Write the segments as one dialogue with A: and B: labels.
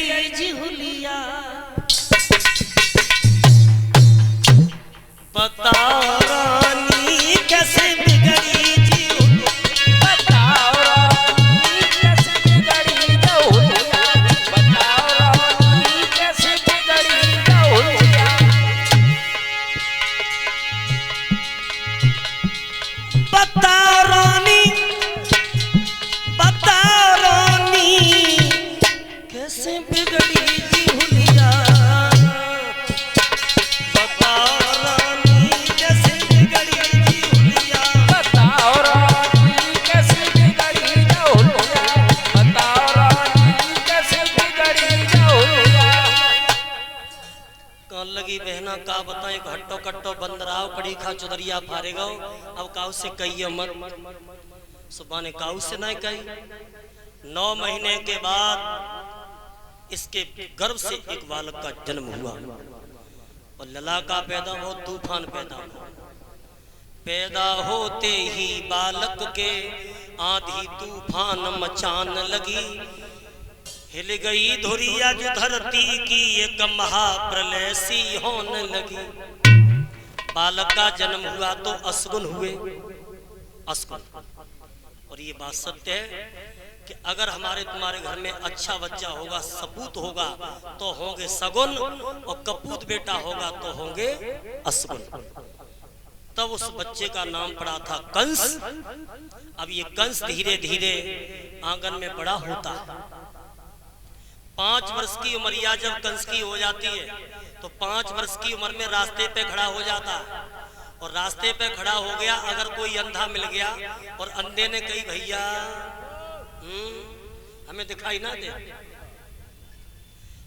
A: गई जी हुलिया, बताओ रानी कैसे बिगड़ी जी हुलिया,
B: बताओ रानी कैसे बिगड़ी हुलिया, बताओ रानी कैसे बिगड़ी हुलिया।
A: बताओ रानी, बताओ रानी कैसे बिगड़ी जी हुलिया, बताओ रानी कैसे बिगड़ी जी हुलिया,
B: बताओ रानी कैसे बिगड़ी हुलिया, बताओ रानी कैसे बिगड़ी हुलिया।
A: कौन लगी बहना का बताए घट्टो कट्टो बंदराव कड़ी खा चुदरिया फारे गो, अब काऊ से कही मत, सुबह ने काऊ से नहीं कही। 9 महीने के बाद इसके गर्भ से एक बालक का जन्म हुआ और लला का पैदा हो तूफान पैदा हो। पैदा होते ही बालक के आंधी तूफान मचान लगी, हिल गई धुरिया जो धरती की एक महाप्रलय सी होने लगी। बालक का जन्म हुआ तो असगुन हुए, असगुन। और ये बात सत्य है कि अगर हमारे तुम्हारे घर में अच्छा बच्चा होगा, सपूत होगा तो होंगे सगुन, और कपूत बेटा होगा तो होंगे असगुन। तब उस बच्चे का नाम पड़ा था कंस। अब ये कंस धीरे धीरे आंगन में बड़ा होता है। 5 वर्ष की उमरिया जब कंस की हो जाती है तो 5 वर्ष की उम्र में रास्ते पे खड़ा हो जाता है। और रास्ते पे खड़ा हो गया, अगर कोई अंधा मिल गया और अंधे ने कही भैया हमें दिखाई ना दे,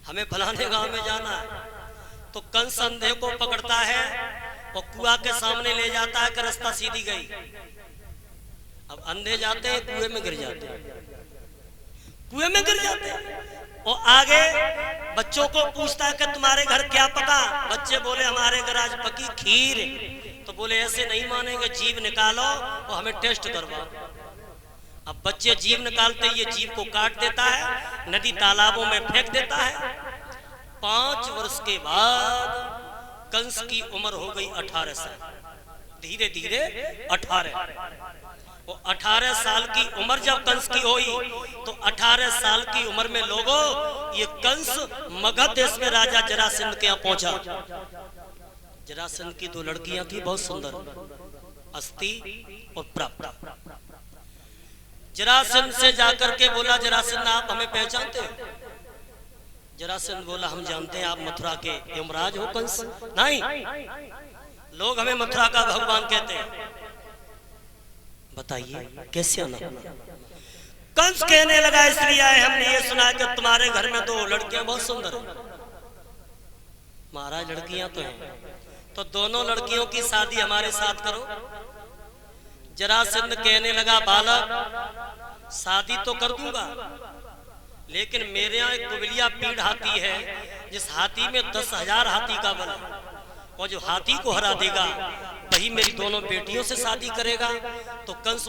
A: हमें फलाने गांव में जाना है, तो कंस अंधे को पकड़ता है और कुआं के सामने ले जाता है कि रास्ता सीधी गई। अब अंधे जाते हैं कुएं में गिर जाते हैं, कुएं में गिर जाते हैं। और आगे बच्चों को पूछता है कि तुम्हारे घर क्या पका, बच्चे बोले हमारे घर आज पकी खीर। तो बोले ऐसे नहीं मानेंगे, जीभ निकालो और हमें टेस्ट करवाओ। अब बच्चे जीभ निकालते ये जीभ को काट देता है, नदी तालाबों में फेंक देता है। 5 वर्ष के बाद कंस की उम्र हो गई 18 साल, धीरे धीरे 18। वो 18 साल की उम्र जब कंस की हुई तो 18 साल की उम्र में लोगों ये कंस मगध देश में राजा जरासंध के यहाँ पहुंचा। जरासंध की 2 लड़कियां थी बहुत सुंदर, अस्ति और प्राप्त। जरासंध से जाकर के बोला, जरासंध आप हमें पहचानते हो? जरासंध बोला हम जानते हैं, आप मथुरा के यमराज हो कंस। नहीं, लोग हमें मथुरा का भगवान कहते हैं। बताइए कैसे आना? कंस कहने लगा इसलिए आए, हमने ये सुना कि तुम्हारे घर में 2 लड़कियां बहुत सुंदर हैं। महाराज लड़कियां तो हैं, तो दोनों लड़कियों की शादी हमारे साथ करो। जरासंध कहने लगा बालक शादी तो कर दूंगा, लेकिन मेरे यहाँ एक कुबलिया पीढ़ हाथी है, जिस हाथी में 10,000 हाथी का बल है, और जो हाथी को हरा देगा वही मेरी दोनों बेटियों से शादी करेगा। तो कंस